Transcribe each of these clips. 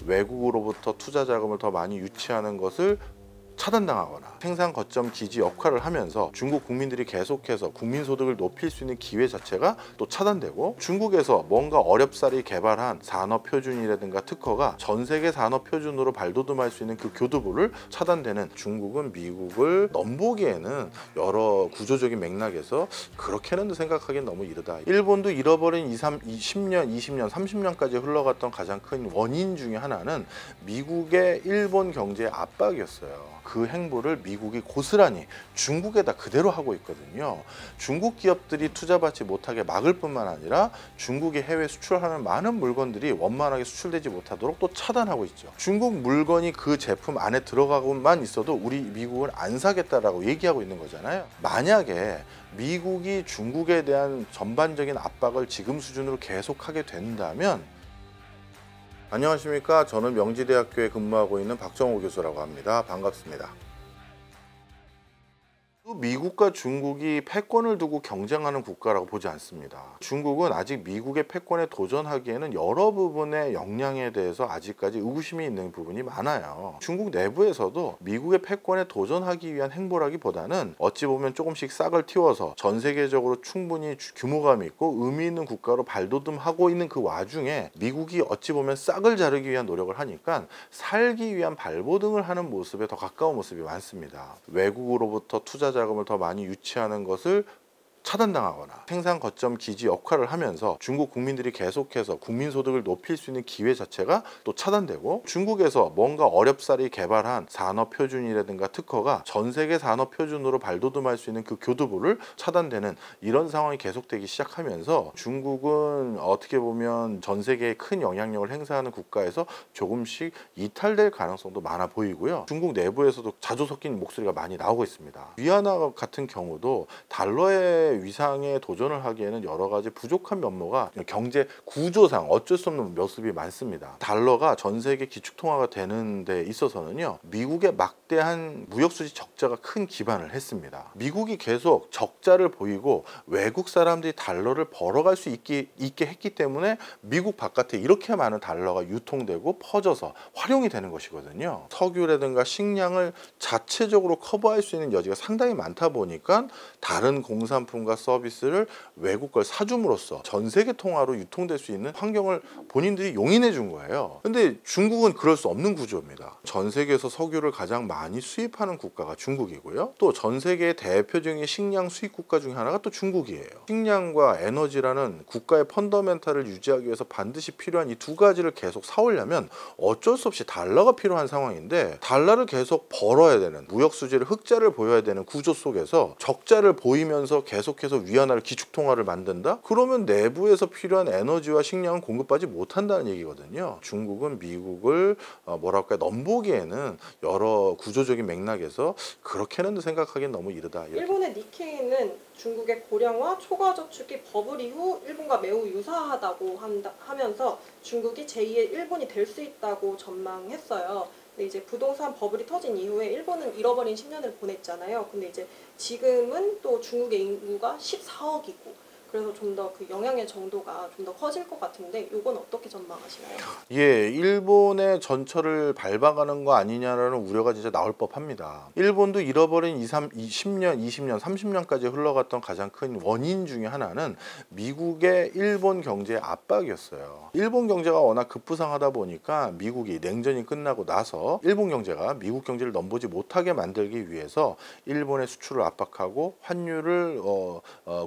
외국으로부터 투자 자금을 더 많이 유치하는 것을 차단당하거나 생산 거점 기지 역할을 하면서 중국 국민들이 계속해서 국민소득을 높일 수 있는 기회 자체가 또 차단되고, 중국에서 뭔가 어렵사리 개발한 산업표준이라든가 특허가 전 세계 산업표준으로 발돋움할 수 있는 그 교두보를 차단되는, 중국은 미국을 넘보기에는 여러 구조적인 맥락에서 그렇게는 생각하기엔 너무 이르다. 일본도 잃어버린 10년, 20년, 30년까지 흘러갔던 가장 큰 원인 중에 하나는 미국의 일본 경제의 압박이었어요. 그 행보를 미국이 고스란히 중국에다 그대로 하고 있거든요. 중국 기업들이 투자받지 못하게 막을 뿐만 아니라 중국이 해외 수출하는 많은 물건들이 원만하게 수출되지 못하도록 또 차단하고 있죠. 중국 물건이 그 제품 안에 들어가고만 있어도 우리 미국은 안 사겠다라고 얘기하고 있는 거잖아요. 만약에 미국이 중국에 대한 전반적인 압박을 지금 수준으로 계속하게 된다면, 안녕하십니까. 저는 명지대학교에 근무하고 있는 박정호 교수라고 합니다. 반갑습니다. 미국과 중국이 패권을 두고 경쟁하는 국가라고 보지 않습니다. 중국은 아직 미국의 패권에 도전하기에는 여러 부분의 역량에 대해서 아직까지 의구심이 있는 부분이 많아요. 중국 내부에서도 미국의 패권에 도전하기 위한 행보라기보다는 어찌 보면 조금씩 싹을 틔워서 전 세계적으로 충분히 규모감 있고 의미 있는 국가로 발돋움하고 있는 그 와중에 미국이 어찌 보면 싹을 자르기 위한 노력을 하니까 살기 위한 발버둥을 하는 모습에 더 가까운 모습이 많습니다. 외국으로부터 투자 자금을 더 많이 유치하는 것을 차단당하거나 생산 거점 기지 역할을 하면서 중국 국민들이 계속해서 국민소득을 높일 수 있는 기회 자체가 또 차단되고, 중국에서 뭔가 어렵사리 개발한 산업표준이라든가 특허가 전 세계 산업표준으로 발돋움할 수 있는 그 교두보를 차단되는 이런 상황이 계속되기 시작하면서, 중국은 어떻게 보면 전 세계에 큰 영향력을 행사하는 국가에서 조금씩 이탈될 가능성도 많아 보이고요. 중국 내부에서도 자주 섞인 목소리가 많이 나오고 있습니다. 위안화 같은 경우도 달러의 위상에 도전을 하기에는 여러 가지 부족한 면모가 경제 구조상 어쩔 수 없는 모습이 많습니다. 달러가 전 세계 기축통화가 되는 데 있어서는요, 미국의 막대한 무역수지 적자가 큰 기반을 했습니다. 미국이 계속 적자를 보이고 외국 사람들이 달러를 벌어갈 수 있게 했기 때문에 미국 바깥에 이렇게 많은 달러가 유통되고 퍼져서 활용이 되는 것이거든요. 석유라든가 식량을 자체적으로 커버할 수 있는 여지가 상당히 많다 보니까 다른 공산품과 서비스를 외국 걸 사줌으로써 전 세계 통화로 유통될 수 있는 환경을 본인들이 용인해 준 거예요. 근데 중국은 그럴 수 없는 구조입니다. 전 세계에서 석유를 가장 많이 수입하는 국가가 중국이고요. 또 전 세계의 대표적인 식량 수입 국가 중에 하나가 또 중국이에요. 식량과 에너지라는 국가의 펀더멘탈을 유지하기 위해서 반드시 필요한 이 두 가지를 계속 사오려면 어쩔 수 없이 달러가 필요한 상황인데, 달러를 계속 벌어야 되는, 무역 수지를 흑자를 보여야 되는 구조 속에서 적자를 보이면서 계속해서 위안화를 기축통화를 만든다? 그러면 내부에서 필요한 에너지와 식량은 공급받지 못한다는 얘기거든요. 중국은 미국을 뭐랄까 넘보기에는 여러 구조적인 맥락에서 그렇게는 생각하기엔 너무 이르다. 일본의 니케이는 중국의 고령화, 초과저축이 버블 이후 일본과 매우 유사하다고 하면서 중국이 제2의 일본이 될 수 있다고 전망했어요. 근데 이제 부동산 버블이 터진 이후에 일본은 잃어버린 10년을 보냈잖아요. 근데 이제 지금은 또 중국의 인구가 14억이고 그래서 좀 더 그 영향의 정도가 좀 더 커질 것 같은데, 이건 어떻게 전망하시나요? 예, 일본의 전철을 밟아가는 거 아니냐라는 우려가 진짜 나올 법합니다. 일본도 잃어버린 10년, 20년, 30년까지 흘러갔던 가장 큰 원인 중에 하나는 미국의 일본 경제의 압박이었어요. 일본 경제가 워낙 급부상하다 보니까 미국이 냉전이 끝나고 나서 일본 경제가 미국 경제를 넘보지 못하게 만들기 위해서 일본의 수출을 압박하고 환율을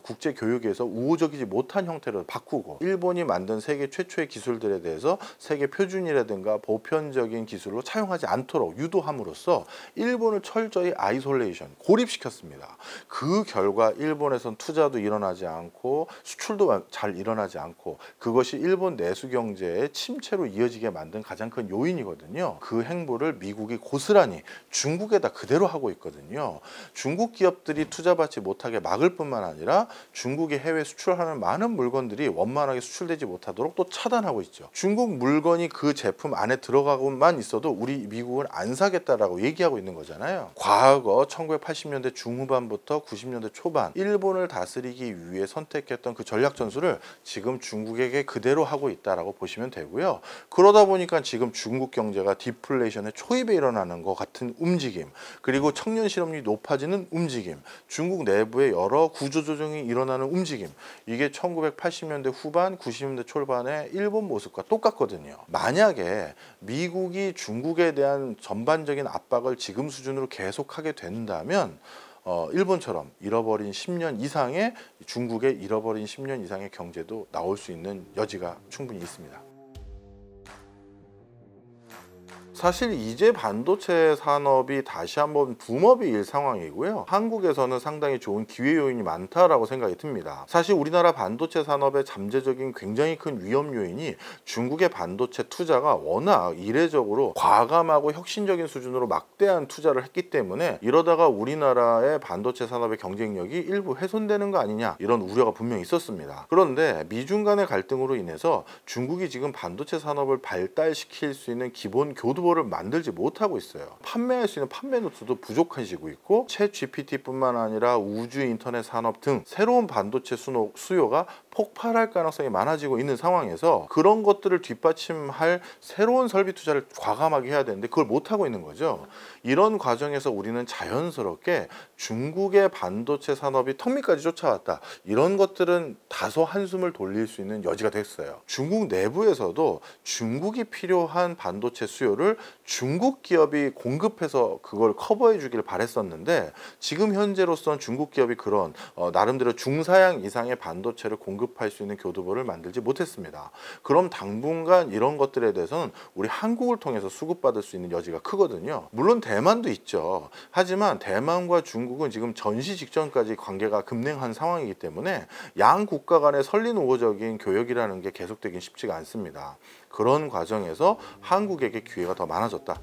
국제 교육에서 우호적이지 못한 형태로 바꾸고, 일본이 만든 세계 최초의 기술들에 대해서 세계 표준이라든가 보편적인 기술로 차용하지 않도록 유도함으로써 일본을 철저히 아이솔레이션, 고립시켰습니다. 그 결과 일본에선 투자도 일어나지 않고 수출도 잘 일어나지 않고, 그것이 일본 내수 경제의 침체로 이어지게 만든 가장 큰 요인이거든요. 그 행보를 미국이 고스란히 중국에다 그대로 하고 있거든요. 중국 기업들이 투자받지 못하게 막을 뿐만 아니라 중국의 해외 수출하는 많은 물건들이 원만하게 수출되지 못하도록 또 차단하고 있죠. 중국 물건이 그 제품 안에 들어가고만 있어도 우리 미국은 안 사겠다라고 얘기하고 있는 거잖아요. 과거 1980년대 중후반부터 90년대 초반 일본을 다스리기 위해 선택했던 그 전략 전술을 지금 중국에게 그대로 하고 있다라고 보시면 되고요. 그러다 보니까 지금 중국 경제가 디플레이션의 초입에 일어나는 것 같은 움직임, 그리고 청년 실업률이 높아지는 움직임, 중국 내부에 여러 구조조정이 일어나는 움직임, 이게 1980년대 후반 90년대 초반의 일본 모습과 똑같거든요. 만약에 미국이 중국에 대한 전반적인 압박을 지금 수준으로 계속하게 된다면 일본처럼 잃어버린 10년 이상의 중국의 잃어버린 10년 이상의 경제도 나올 수 있는 여지가 충분히 있습니다. 사실 이제 반도체 산업이 다시 한번 붐업이 일 상황이고요. 한국에서는 상당히 좋은 기회 요인이 많다라고 생각이 듭니다. 사실 우리나라 반도체 산업의 잠재적인 굉장히 큰 위험 요인이 중국의 반도체 투자가 워낙 이례적으로 과감하고 혁신적인 수준으로 막대한 투자를 했기 때문에 이러다가 우리나라의 반도체 산업의 경쟁력이 일부 훼손되는 거 아니냐, 이런 우려가 분명히 있었습니다. 그런데 미중 간의 갈등으로 인해서 중국이 지금 반도체 산업을 발달시킬 수 있는 기본 교두보를 만들지 못하고 있어요. 판매할 수 있는 판매 노트도 부족해지고 있고, 챗 GPT뿐만 아니라 우주 인터넷 산업 등 새로운 반도체 수요가 폭발할 가능성이 많아지고 있는 상황에서 그런 것들을 뒷받침할 새로운 설비 투자를 과감하게 해야 되는데 그걸 못하고 있는 거죠. 이런 과정에서 우리는 자연스럽게 중국의 반도체 산업이 턱 밑까지 쫓아왔다, 이런 것들은 다소 한숨을 돌릴 수 있는 여지가 됐어요. 중국 내부에서도 중국이 필요한 반도체 수요를 중국 기업이 공급해서 그걸 커버해 주길 바랬었는데, 지금 현재로서는 중국 기업이 그런 나름대로 중사양 이상의 반도체를 공급할 수 있는 교두보를 만들지 못했습니다. 그럼 당분간 이런 것들에 대해서는 우리 한국을 통해서 수급받을 수 있는 여지가 크거든요. 물론 대만도 있죠. 하지만 대만과 중국은 지금 전시 직전까지 관계가 급냉한 상황이기 때문에 양 국가 간의 설린 우호적인 교역이라는 게 계속되긴 쉽지가 않습니다. 그런 과정에서 한국에게 기회가 더 많아졌다.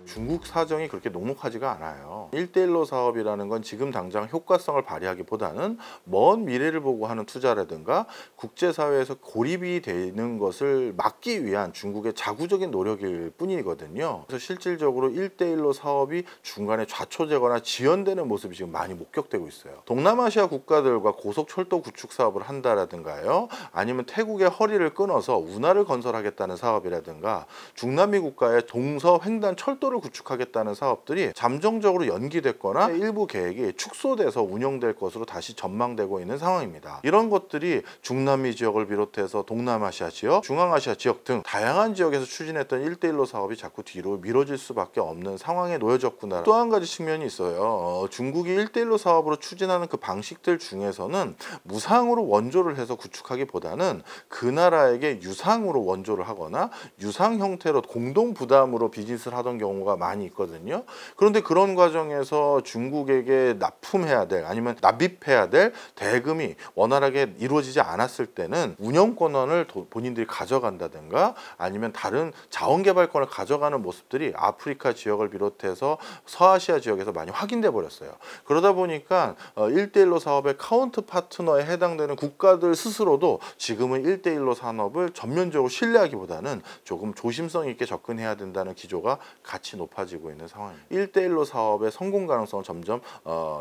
중국 사정이 그렇게 녹록하지가 않아요. 1대1로 사업이라는 건 지금 당장 효과성을 발휘하기보다는 먼 미래를 보고 하는 투자라든가 국제사회에서 고립이 되는 것을 막기 위한 중국의 자구적인 노력일 뿐이거든요. 그래서 실질적으로 1대1로 사업이 중간에 좌초되거나 지연되는 모습이 지금 많이 목격되고 있어요. 동남아시아 국가들과 고속철도 구축 사업을 한다라든가요, 아니면 태국의 허리를 끊어서 운하를 건설하겠다는 사업이라든가, 중남미 국가의 동서 횡단 철도를 구축하겠다는 사업들이 잠정적으로 연기됐거나 일부 계획이 축소돼서 운영될 것으로 다시 전망되고 있는 상황입니다. 이런 것들이 중남미 지역을 비롯해서 동남아시아 지역, 중앙아시아 지역 등 다양한 지역에서 추진했던 1대1로 사업이 자꾸 뒤로 미뤄질 수밖에 없는 상황에 놓여졌구나. 또 한 가지 측면이 있어요. 중국이 1대1로 사업으로 추진하는 그 방식들 중에서는 무상으로 원조를 해서 구축하기보다는 그 나라에게 유상으로 원조를 하거나 유상 형태로 공동 부담으로 비즈니스를 하던 경우가 많이 있거든요. 그런데 그런 과정에서 중국에게 납품해야 될, 아니면 납입해야 될 대금이 원활하게 이루어지지 않았을 때는 운영권을 본인들이 가져간다든가, 아니면 다른 자원개발권을 가져가는 모습들이 아프리카 지역을 비롯해서 서아시아 지역에서 많이 확인돼 버렸어요. 그러다 보니까 1대1로 사업의 카운트 파트너에 해당되는 국가들 스스로도 지금은 1대1로 산업을 전면적으로 신뢰하기보다는 조금 조심성 있게 접근해야 된다는 기조가 같이 높아지고 있는 상황입니다. 1대1로 사업의 성공 가능성을 점점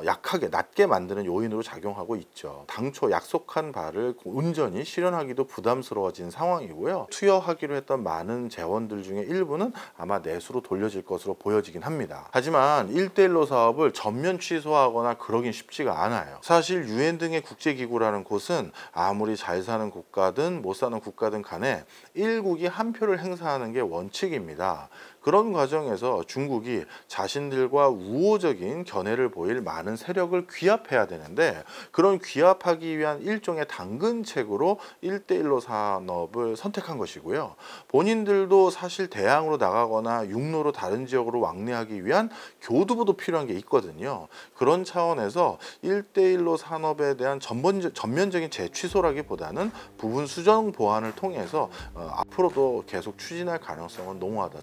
약하게, 낮게 만드는 요인으로 작용하고 있죠. 당초 약속한 바를 온전히 실현하기도 부담스러워진 상황이고요. 투여하기로 했던 많은 재원들 중에 일부는 아마 내수로 돌려질 것으로 보여지긴 합니다. 하지만 1대1로 사업을 전면 취소하거나 그러긴 쉽지가 않아요. 사실 UN 등의 국제기구라는 곳은 아무리 잘 사는 국가든 못 사는 국가든 간에 1국이 한 표를 행사하는 게 원칙입니다. 그런 과정에서 중국이 자신들과 우호적인 견해를 보일 많은 세력을 귀합해야 되는데, 그런 귀합하기 위한 일종의 당근책으로 1대1로 산업을 선택한 것이고요. 본인들도 사실 대항으로 나가거나 육로로 다른 지역으로 왕래하기 위한 교두보도 필요한 게 있거든요. 그런 차원에서 1대1로 산업에 대한 전면적인 재취소라기보다는 부분 수정 보완을 통해서 앞으로도 계속 추진할 가능성은 농후하다.